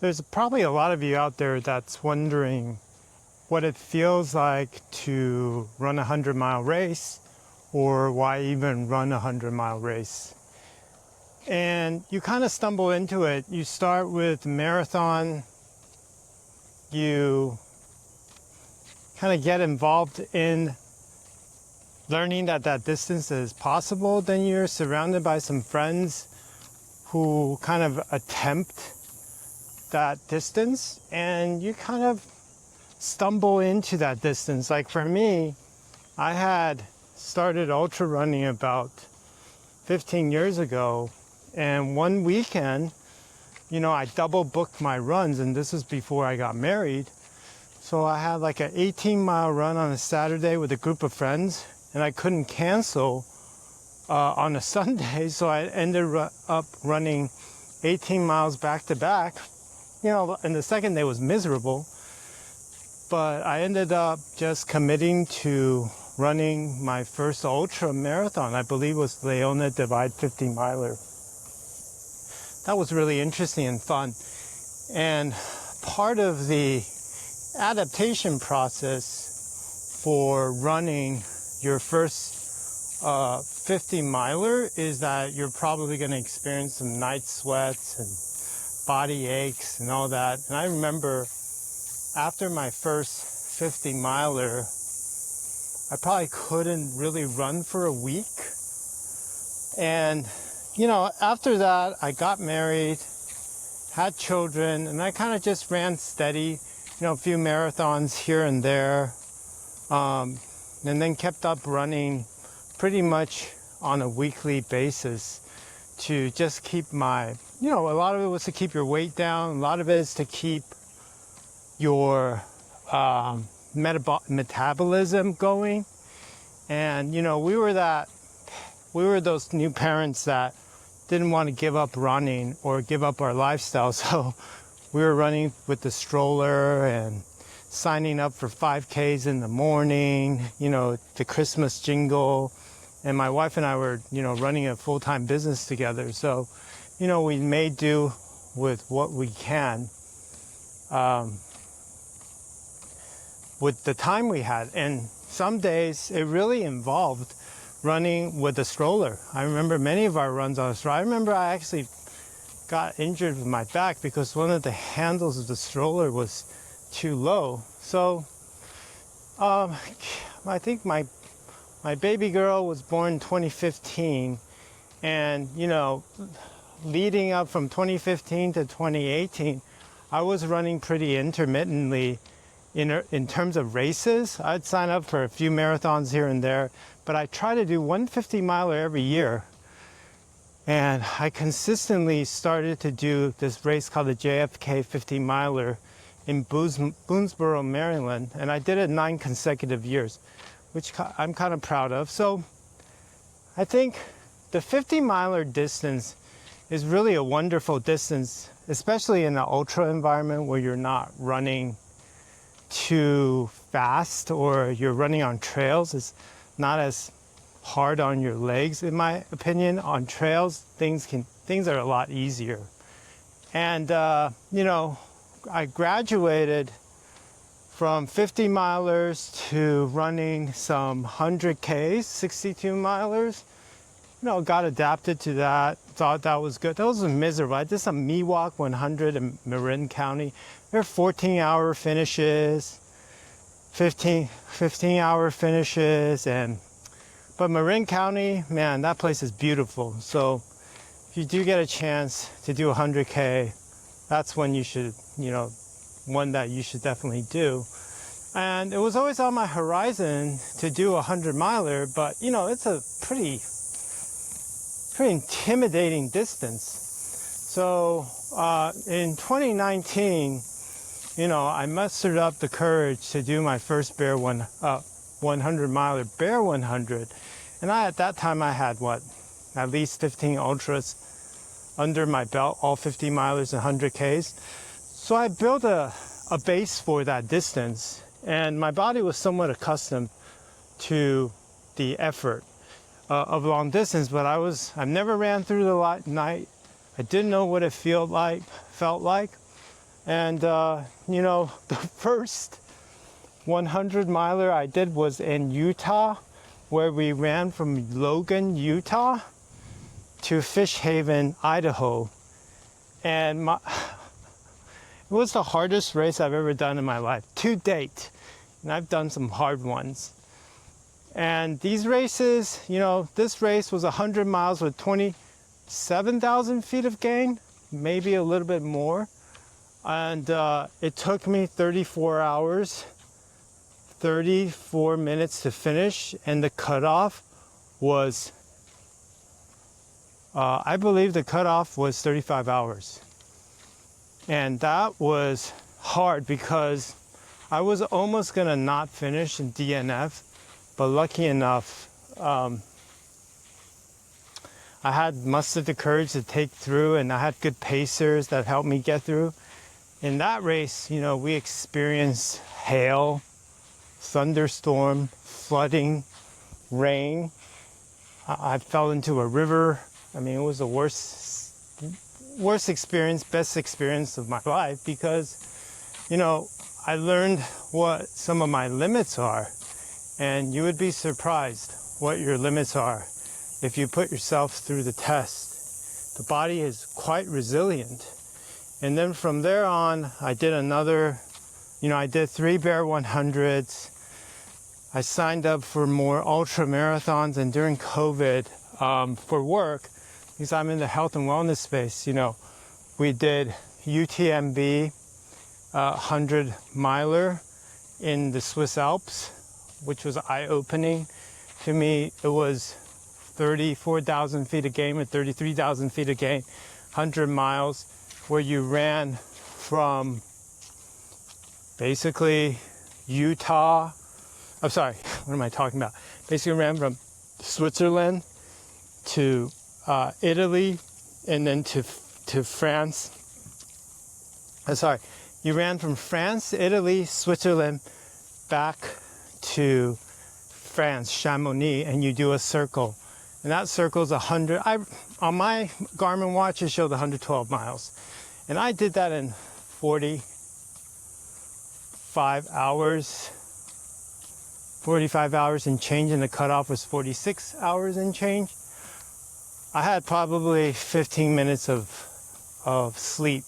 There's probably a lot of you out there that's wondering what it feels like to run a 100-mile race, or why even run a 100-mile race. And you kind of stumble into it. You start with marathon, you kind of get involved in learning that that distance is possible. Then you're surrounded by some friends who kind of attempt that distance, and you kind of stumble into that distance. Like for me, I had started ultra running about 15 years ago, and one weekend, I double booked my runs, and this was before I got married. So I had like an 18-mile run on a Saturday with a group of friends, and I couldn't cancel on a Sunday, so I ended up running 18 miles back to back. And the second day was miserable, but I ended up just committing to running my first ultra marathon. I believe it was Leona Divide 50 miler. That was really interesting and fun. And part of the adaptation process for running your first 50 miler is that you're probably going to experience some night sweats and body aches and all that. And I remember after my first 50 miler, I probably couldn't really run for a week. And, after that, I got married, had children, and I kind of just ran steady, a few marathons here and there, and then kept up running pretty much on a weekly basis to just keep my, a lot of it was to keep your weight down. A lot of it is to keep your metabolism going. And, we were those new parents that didn't want to give up running or give up our lifestyle. So we were running with the stroller and signing up for 5Ks in the morning, the Christmas jingle. And my wife and I were, running a full-time business together. So, we made do with what we can with the time we had. And some days it really involved running with a stroller. I remember many of our runs on a stroller. I remember I actually got injured with my back because one of the handles of the stroller was too low. So I think my baby girl was born in 2015, and leading up from 2015 to 2018, I was running pretty intermittently in terms of races. I'd sign up for a few marathons here and there, but I try to do 150 miler every year. And I consistently started to do this race called the JFK 50 miler in Boonesboro, Maryland, and I did it 9 consecutive years, which I'm kind of proud of. So I think the 50 miler distance is really a wonderful distance, especially in an ultra environment where you're not running too fast or you're running on trails. It's not as hard on your legs, in my opinion. On trails, things are a lot easier. And I graduated from 50 milers to running some 100Ks, 62 milers. Got adapted to that, thought that was good. That was miserable. I did some Miwok 100 in Marin County. There are 14-hour finishes, 15-hour finishes, but Marin County, man, that place is beautiful. So if you do get a chance to do 100K, that's when you should, one that you should definitely do. And it was always on my horizon to do a 100-miler, but it's a pretty intimidating distance. So in 2019, I mustered up the courage to do my first 100-miler, Bear 100. And at that time I had at least 15 ultras under my belt, all 50 milers and 100Ks. So I built a base for that distance, and my body was somewhat accustomed to the effort of long distance, but I've never ran through the night. I didn't know what it felt like. And, you know, the first 100 miler I did was in Utah, where we ran from Logan, Utah to Fish Haven, Idaho. And it was the hardest race I've ever done in my life to date. And I've done some hard ones. And these races, you know, this race was 100 miles with 27,000 feet of gain, maybe a little bit more. And it took me 34 hours, 34 minutes to finish. And the cutoff was, I believe the cutoff was 35 hours. And that was hard because I was almost gonna not finish in DNF, but lucky enough, I had mustered the courage to take through, and I had good pacers that helped me get through. In that race, you know, we experienced hail, thunderstorm, flooding, rain. I fell into a river. I mean, it was the worst experience, best experience of my life, because, you know, I learned what some of my limits are. And you would be surprised what your limits are if you put yourself through the test. The body is quite resilient. And then from there on, I did another, you know, I did 3 Bear 100s. I signed up for more ultramarathons, and during COVID, for work, because I'm in the health and wellness space, you know, we did UTMB 100 miler in the Swiss Alps, which was eye-opening. To me, it was 34,000 feet of gain with 33,000 feet of gain, 100 miles, where you ran from basically Utah. I'm sorry, what am I talking about? Basically ran from Switzerland to Italy, and then to France. Sorry, you ran from France, Italy, Switzerland, back to France, Chamonix, and you do a circle. And that circle is 100. On my Garmin watch, it showed 112 miles. And I did that in 45 hours. 45 hours and change, and the cutoff was 46 hours and change. I had probably 15 minutes of sleep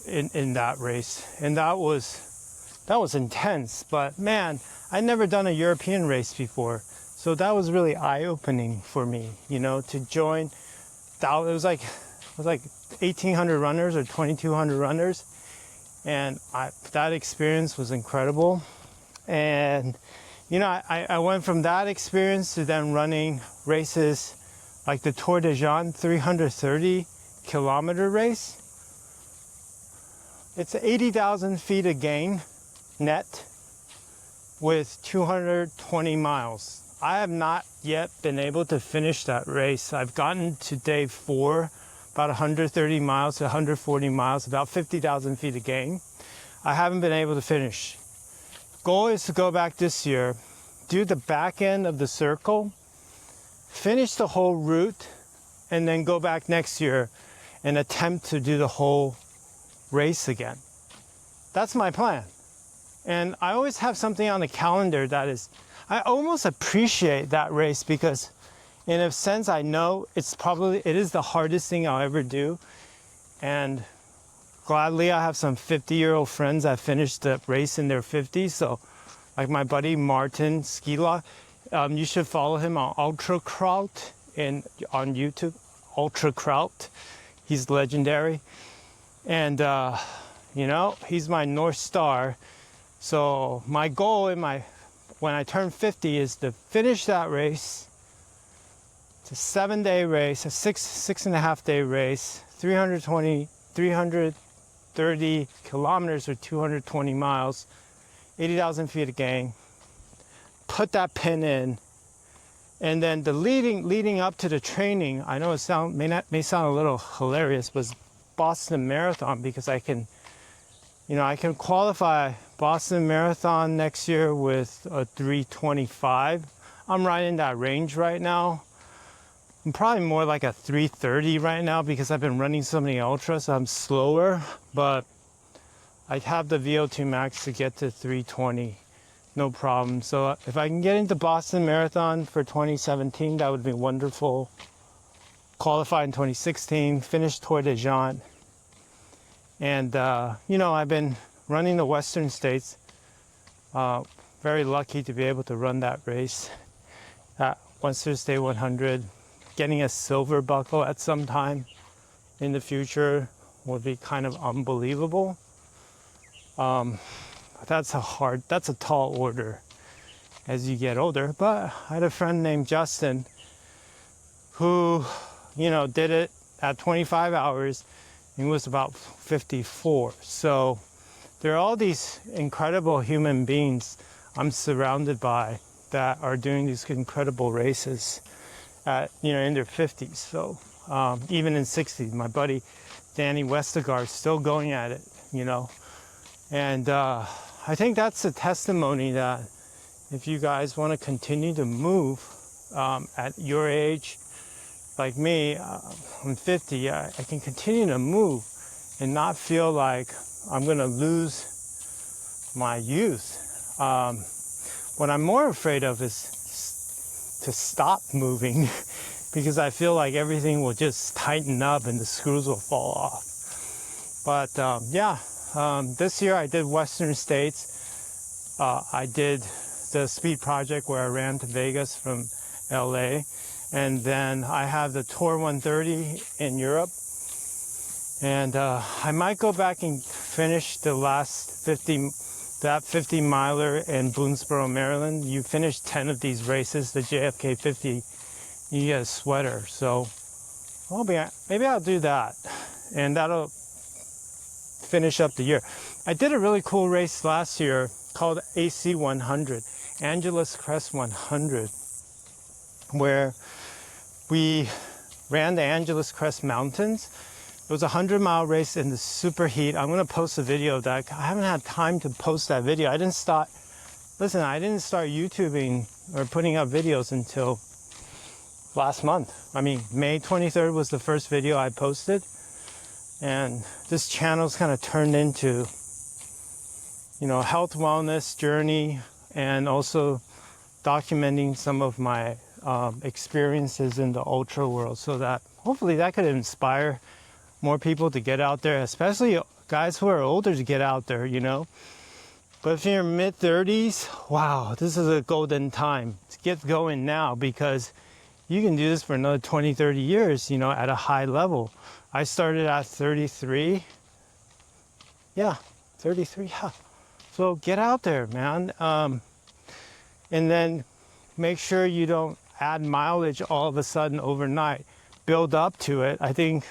in that race, and that was intense. But man, I'd never done a European race before, so that was really eye-opening for me. You know, to join. It was like 1,800 runners or 2,200 runners, and that experience was incredible. And you know, I went from that experience to then running races like the Tour de Jean 330 kilometer race. It's 80,000 feet of gain net with 220 miles. I have not yet been able to finish that race. I've gotten to day 4, about 130 miles to 140 miles, about 50,000 feet of gain. I haven't been able to finish. Goal is to go back this year, do the back end of the circle, finish the whole route, and then go back next year and attempt to do the whole race again. That's my plan. And I always have something on the calendar that is, I almost appreciate that race, because in a sense I know it is the hardest thing I'll ever do. And gladly, I have some 50-year-old friends that finished the race in their 50s. So, like my buddy Martin Skila, you should follow him on Ultrakraut on YouTube. Ultrakraut, he's legendary, and you know, he's my North Star. So my goal when I turn 50 is to finish that race. It's a 7-day race, a 6.5-day race, 330 kilometers or 220 miles, 80,000 feet of gain. Put that pin in, and then the leading up to the training, I know it may sound a little hilarious, was Boston Marathon, because I can qualify Boston Marathon next year with a 3:25. I'm right in that range right now. I'm probably more like a 3:30 right now because I've been running so many ultras, so I'm slower, but I have the VO2 max to get to 3:20, no problem. So if I can get into Boston Marathon for 2017, that would be wonderful. Qualify in 2016, finish Tour de Jean. And, I've been running the Western States. Very lucky to be able to run that race at Western State 100. Getting a silver buckle at some time in the future would be kind of unbelievable. That's a tall order as you get older. But I had a friend named Justin who, did it at 25 hours. He was about 54. So there are all these incredible human beings I'm surrounded by that are doing these incredible races at, in their 50s. So even in 60s, my buddy Danny Westergaard is still going at it, And I think that's a testimony that if you guys want to continue to move at your age, like me, I'm 50, I can continue to move and not feel like I'm going to lose my youth. What I'm more afraid of is to stop moving because I feel like everything will just tighten up and the screws will fall off. But this year I did Western States. I did the speed project where I ran to Vegas from LA. And then I have the Tour 130 in Europe. And I might go back and finish the last 50 miler in Boonesboro, Maryland. You finish 10 of these races, the JFK 50, you get a sweater. So maybe I'll do that. And that'll finish up the year. I did a really cool race last year called AC 100, Angeles Crest 100, where we ran the Angeles Crest Mountains. It was a 100-mile race in the super heat. I'm going to post a video of that. I haven't had time to post that video. I didn't start YouTubing or putting up videos until last month. May 23rd was the first video I posted. And this channel's kind of turned into, health, wellness journey, and also documenting some of my experiences in the ultra world, so that hopefully that could inspire more people to get out there, especially guys who are older to get out there, But if you're mid-30s, wow, this is a golden time to get going now, because you can do this for another 20, 30 years, at a high level. I started at 33. Yeah, 33. Yeah. So get out there, man. And then make sure you don't add mileage all of a sudden overnight. Build up to it. I think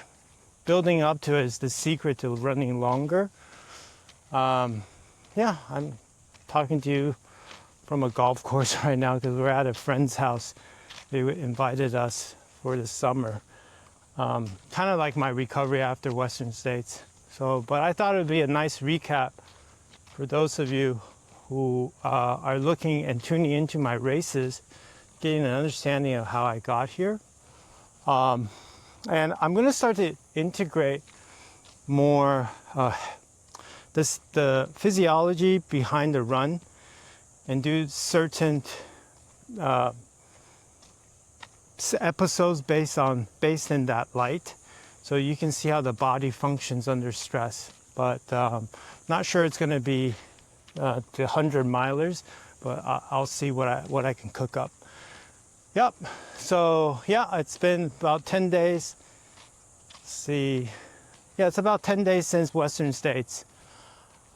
building up to it is the secret to running longer. I'm talking to you from a golf course right now because we're at a friend's house. They invited us for the summer. Kind of like my recovery after Western States. But I thought it would be a nice recap for those of you who are looking and tuning into my races, getting an understanding of how I got here. And I'm going to start to integrate more the physiology behind the run and do certain episodes based in that light, so you can see how the body functions under stress. But not sure it's going to be the 100 milers, but I'll see what I can cook up. Yep. So it's been about 10 days. Let's see. Yeah, it's about 10 days since Western States.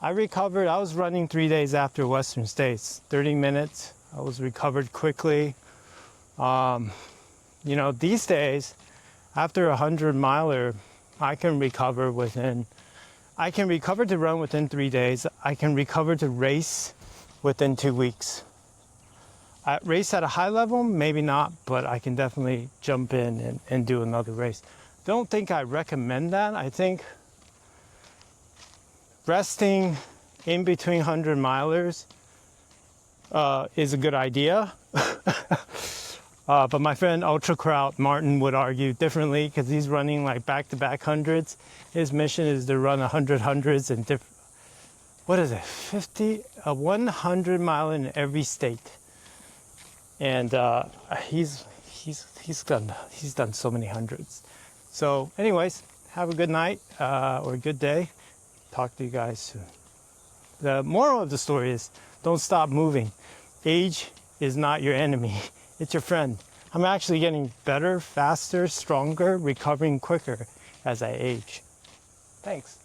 I recovered. I was running 3 days after Western States, 30 minutes. I was recovered quickly. These days, after a 100-miler, I can recover to run within 3 days. I can recover to race within 2 weeks. Race at a high level, maybe not, but I can definitely jump in and do another race. Don't think I recommend that. I think resting in between 100-milers is a good idea. But my friend Ultra Kraut Martin would argue differently because he's running like back-to-back hundreds. His mission is to run 100 hundreds in what is it, 100 mile in every state. And he's done so many hundreds. So anyways, have a good night or a good day. Talk to you guys soon. The moral of the story is don't stop moving. Age is not your enemy. It's your friend. I'm actually getting better, faster, stronger, recovering quicker as I age. Thanks.